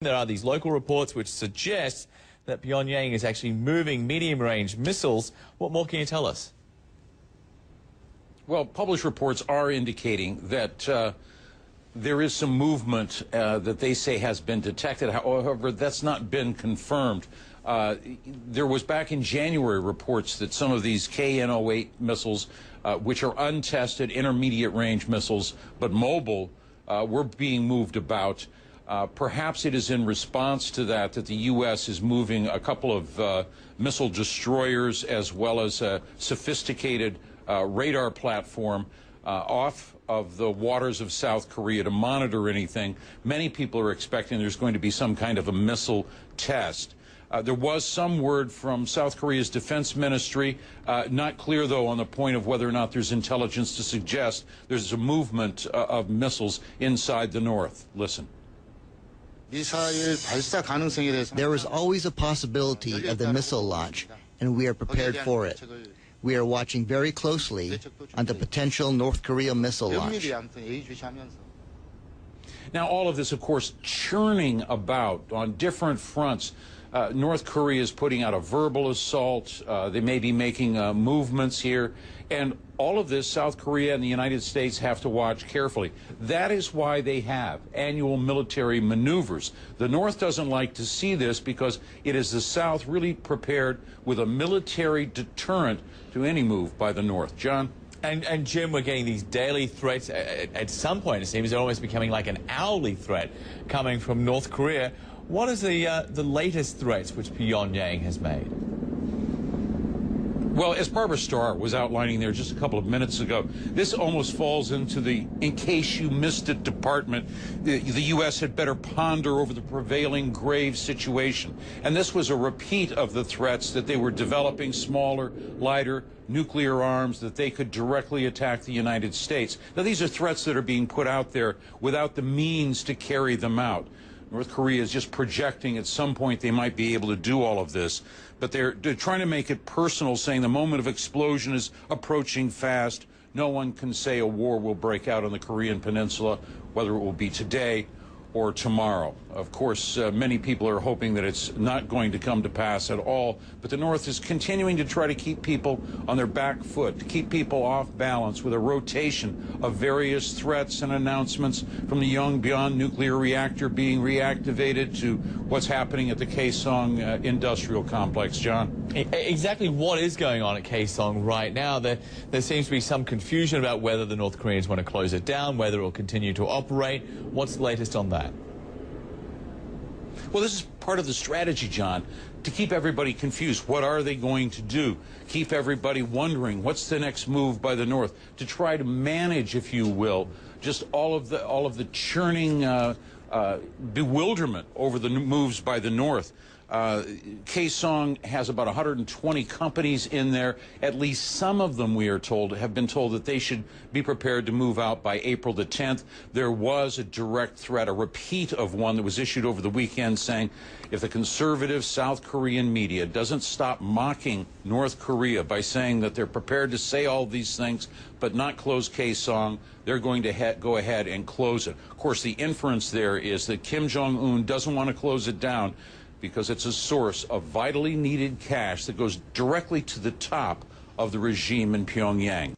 There are these local reports which suggest that Pyongyang is actually moving medium-range missiles. What more can you tell us? Well, published reports are indicating that there is some movement that they say has been detected. However, that's not been confirmed. There was back in January reports that some of these KN-08 missiles, which are untested intermediate range missiles but mobile, were being moved about. Perhaps it is in response to that the U.S. is moving a couple of missile destroyers as well as a sophisticated radar platform off of the waters of South Korea to monitor anything. Many people are expecting there's going to be some kind of a missile test. There was some word from South Korea's defense ministry, not clear, though, on the point of whether or not there's intelligence to suggest there's a movement of missiles inside the north. Listen. There is always a possibility of the missile launch, and we are prepared for it. We are watching very closely on the potential North Korea missile launch. Now, all of this, of course, churning about on different fronts. North Korea is putting out a verbal assault. They may be making movements here. And all of this, South Korea and the United States have to watch carefully. That is why they have annual military maneuvers. The North doesn't like to see this because it is the South really prepared with a military deterrent to any move by the North. John? And Jim, we're getting these daily threats. At some point, it seems they're almost becoming like an hourly threat coming from North Korea. What is the latest threats which Pyongyang has made? Well, as Barbara Starr was outlining there just a couple of minutes ago, this almost falls into the in case you missed it department. The U.S. had better ponder over the prevailing grave situation. And this was a repeat of the threats that they were developing smaller, lighter nuclear arms that they could directly attack the United States. Now, these are threats that are being put out there without the means to carry them out. North Korea is just projecting at some point they might be able to do all of this. But they're trying to make it personal, saying the moment of explosion is approaching fast. No one can say a war will break out on the Korean Peninsula, whether it will be today or tomorrow. Of course, many people are hoping that it's not going to come to pass at all, but the North is continuing to try to keep people on their back foot, to keep people off balance with a rotation of various threats and announcements, from the Yongbyon nuclear reactor being reactivated to what's happening at the Kaesong industrial complex. John? Exactly what is going on at Kaesong right now? There seems to be some confusion about whether the North Koreans want to close it down, whether it will continue to operate. What's the latest on that? Well, this is part of the strategy, John, to keep everybody confused. What are they going to do? Keep everybody wondering, what's the next move by the North? To try to manage, if you will, just all of the churning bewilderment over the moves by the North. Kaesong has about 120 companies in there. At least some of them, we are told, have been told that they should be prepared to move out by April the 10th. There was a direct threat, a repeat of one that was issued over the weekend, saying if the conservative South Korean media doesn't stop mocking North Korea by saying that they're prepared to say all these things but not close Kaesong, they're going to go ahead and close it. Of course, the inference there is that Kim Jong-un doesn't want to close it down because it's a source of vitally needed cash that goes directly to the top of the regime in Pyongyang.